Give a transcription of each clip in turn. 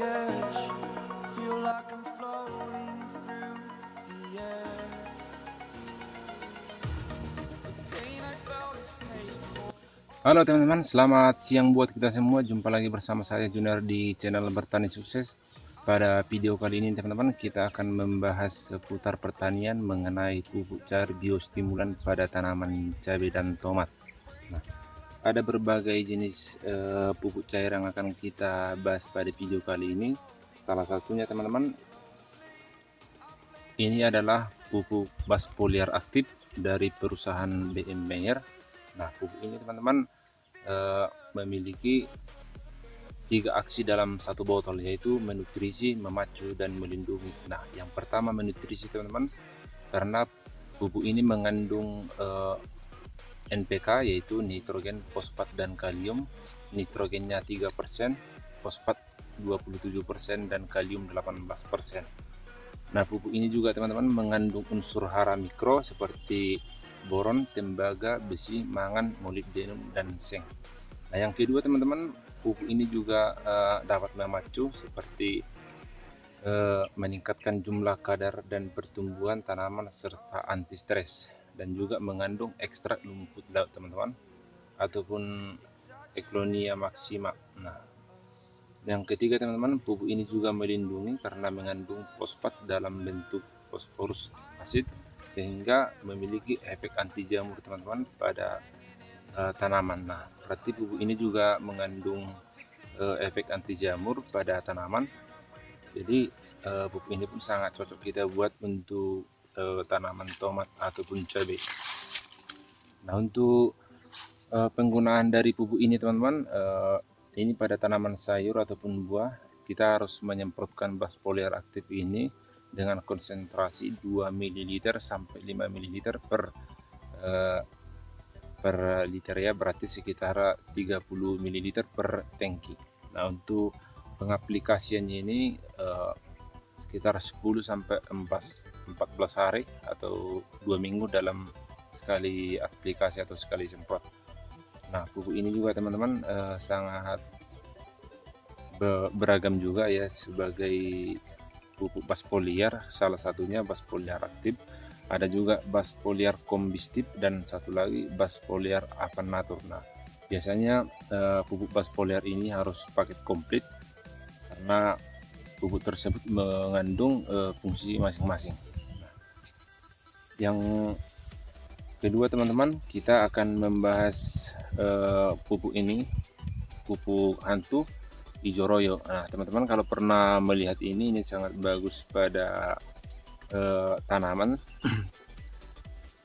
edge. Feel like I'm floating through the air. The pain I felt is paid for. Halo teman-teman, selamat siang buat kita semua. Jumpa lagi bersama saya Junior di channel Bertani Sukses. Pada video kali ini teman-teman, kita akan membahas seputar pertanian mengenai pupuk cair biostimulan pada tanaman cabai dan tomat. Nah, ada berbagai jenis pupuk cair yang akan kita bahas pada video kali ini. Salah satunya teman-teman, ini adalah pupuk bas foliar aktif dari perusahaan BM Bayer. Nah, pupuk ini teman-teman memiliki 3 aksi dalam satu botol, yaitu menutrisi, memacu, dan melindungi. Nah, yang pertama menutrisi teman-teman, karena pupuk ini mengandung NPK, yaitu nitrogen, fosfat, dan kalium. Nitrogennya 3%, fosfat 27%, dan kalium 18%. Nah, pupuk ini juga teman-teman mengandung unsur hara mikro seperti boron, tembaga, besi, mangan, molibdenum, dan seng. Nah, yang kedua teman-teman, pupuk ini juga dapat memacu seperti meningkatkan jumlah kadar dan pertumbuhan tanaman serta anti stres, dan juga mengandung ekstrak lumpur laut teman-teman, ataupun Ecklonia maxima. Nah, yang ketiga teman-teman, pupuk ini juga melindungi karena mengandung fosfat dalam bentuk fosforus asid, sehingga memiliki efek anti jamur teman-teman pada tanaman. Nah, berarti pupuk ini juga mengandung efek anti jamur pada tanaman. Jadi pupuk ini pun sangat cocok kita buat untuk tanaman tomat ataupun cabai. Nah, untuk penggunaan dari pupuk ini teman-teman, ini pada tanaman sayur ataupun buah, kita harus menyemprotkan bas foliar aktif ini dengan konsentrasi 2 ml sampai 5 ml per liter, ya, berarti sekitar 30 ml per tangki. Nah, untuk pengaplikasiannya ini sekitar 10 sampai 14 hari atau 2 minggu dalam sekali aplikasi atau sekali semprot. Nah, pupuk ini juga teman-teman sangat beragam juga ya sebagai pupuk bas foliar. Salah satunya bas foliar aktif, ada juga bas foliar kombistif, dan satu lagi bas foliar apanatur. Nah, biasanya pupuk bas foliar ini harus paket komplit karena pupuk tersebut mengandung fungsi masing-masing. Nah, yang kedua teman-teman, kita akan membahas pupuk ini, pupuk hantu hijau royo. Nah, teman-teman kalau pernah melihat ini sangat bagus pada tanaman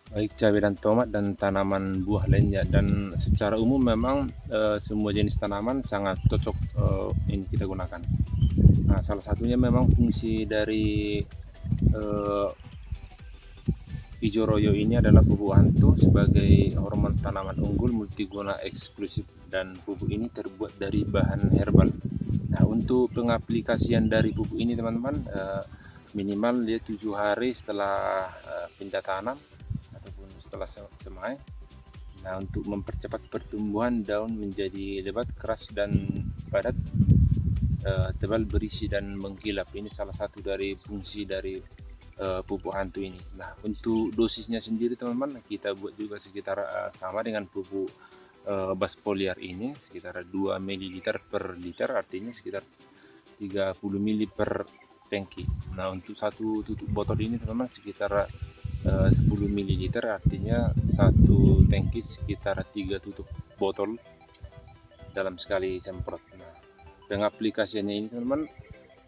baik cabai dan tomat dan tanaman buah lainnya, dan secara umum memang semua jenis tanaman sangat cocok ini kita gunakan. Nah, salah satunya memang fungsi dari hijau royo ini adalah pupuk hantu sebagai hormon tanaman unggul multiguna eksklusif, dan pupuk ini terbuat dari bahan herbal. Nah, untuk pengaplikasian dari pupuk ini teman-teman, minimal dia 7 hari setelah pindah tanam ataupun setelah semai. Nah, untuk mempercepat pertumbuhan daun menjadi lebat, keras, dan padat, tebal, berisi, dan mengkilap. Ini salah satu dari fungsi dari pupuk hantu ini. Nah, untuk dosisnya sendiri teman-teman, kita buat juga sekitar sama dengan pupuk bas foliar ini, sekitar 2 ml per liter, artinya sekitar 30 ml per tangki. Nah, untuk satu tutup botol ini teman-teman sekitar 10 ml, artinya satu tangki sekitar 3 tutup botol dalam sekali semprot. Nah, pengaplikasiannya ini teman-teman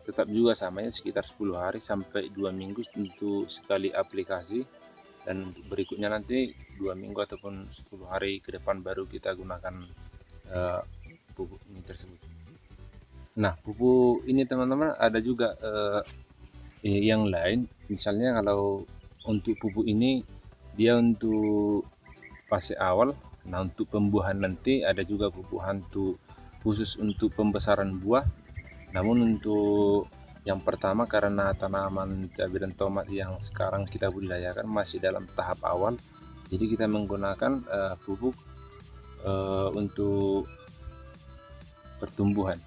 tetap juga samanya sekitar 10 hari sampai 2 minggu untuk sekali aplikasi, dan untuk berikutnya nanti 2 minggu ataupun 10 hari ke depan baru kita gunakan pupuk ini tersebut. Nah, pupuk ini teman-teman ada juga yang lain, misalnya kalau untuk pupuk ini dia untuk fase awal. Nah, untuk pembuahan nanti ada juga pupuk hantu khusus untuk pembesaran buah. Namun untuk yang pertama, karena tanaman cabai dan tomat yang sekarang kita budidayakan masih dalam tahap awal, jadi kita menggunakan pupuk untuk pertumbuhan.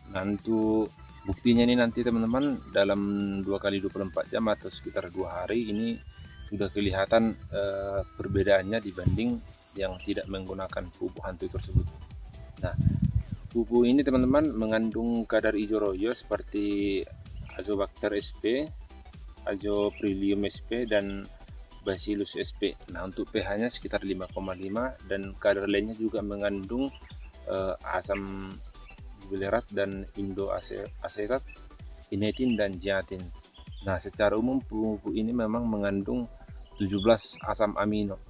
Nah, untuk Buktinya ini nanti teman-teman dalam 2 kali 24 jam atau sekitar 2 hari ini sudah kelihatan perbedaannya dibanding yang tidak menggunakan pupuk hantu tersebut. Nah, pupuk ini teman-teman mengandung kadar hijau royo seperti Azobacter sp, Azophyllum sp, dan Bacillus sp. Nah, untuk pH-nya sekitar 5,5 dan kadar lainnya juga mengandung asam gibelerat dan indoasetat, inetin, dan zeatin. Nah, secara umum pupuk ini memang mengandung 17 asam amino.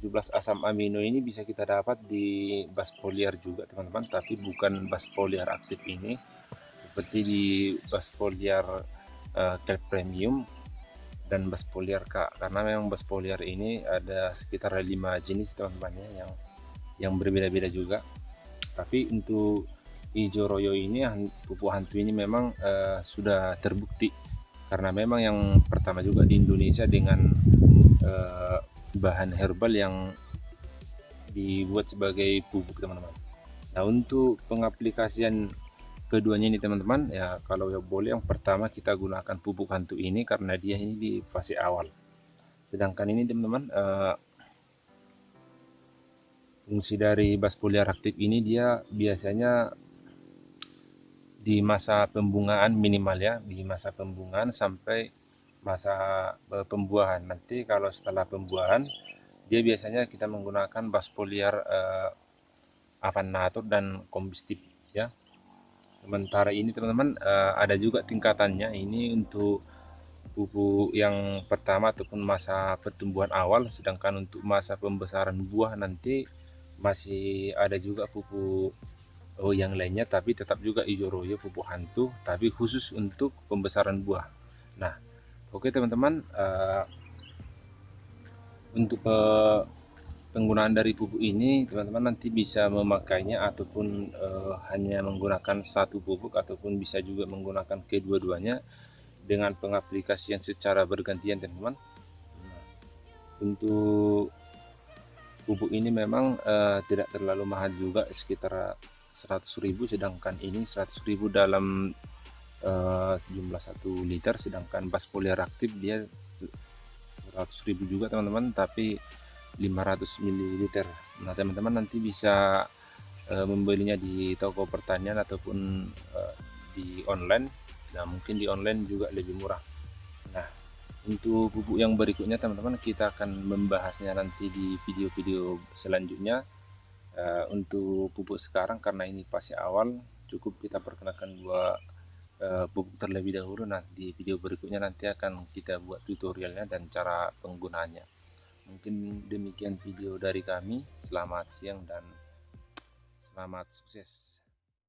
17 asam amino ini bisa kita dapat di bas foliar juga teman-teman, tapi bukan bas foliar aktif ini seperti di bas foliar kelp premium dan bas foliar K, karena memang bas foliar ini ada sekitar 5 jenis teman-teman yang berbeda-beda juga. Tapi untuk hijau royo ini, pupuk hantu ini memang sudah terbukti karena memang yang pertama juga di Indonesia dengan bahan herbal yang dibuat sebagai pupuk teman-teman. Nah, untuk pengaplikasian keduanya ini teman-teman, ya kalau ya boleh yang pertama kita gunakan pupuk hantu ini karena dia ini di fase awal. Sedangkan ini teman-teman, fungsi dari bas foliar aktif ini dia biasanya di masa pembungaan minimal ya, di masa pembungaan sampai masa pembuahan. Nanti kalau setelah pembuahan dia biasanya kita menggunakan bas foliar Avannator dan Combustif ya. Sementara ini teman-teman ada juga tingkatannya. Ini untuk pupuk yang pertama ataupun masa pertumbuhan awal, sedangkan untuk masa pembesaran buah nanti masih ada juga pupuk yang lainnya, tapi tetap juga hijau royo pupuk hantu, tapi khusus untuk pembesaran buah. Nah, oke teman-teman, untuk penggunaan dari pupuk ini teman-teman nanti bisa memakainya ataupun hanya menggunakan satu pupuk ataupun bisa juga menggunakan kedua-duanya dengan pengaplikasian secara bergantian teman-teman. Nah, untuk pupuk ini memang tidak terlalu mahal juga, sekitar 100.000, sedangkan ini 100.000 dalam jumlah 1 liter, sedangkan bas foliar aktif dia 100.000 juga teman-teman, tapi 500 ml. Nah, teman-teman nanti bisa membelinya di toko pertanian ataupun di online. Nah, mungkin di online juga lebih murah. Nah, untuk pupuk yang berikutnya teman-teman kita akan membahasnya nanti di video-video selanjutnya. Untuk pupuk sekarang karena ini fase awal, cukup kita perkenalkan dua pupuk terlebih dahulu. Nah, di video berikutnya nanti akan kita buat tutorialnya dan cara penggunaannya. Mungkin demikian video dari kami. Selamat siang dan selamat sukses.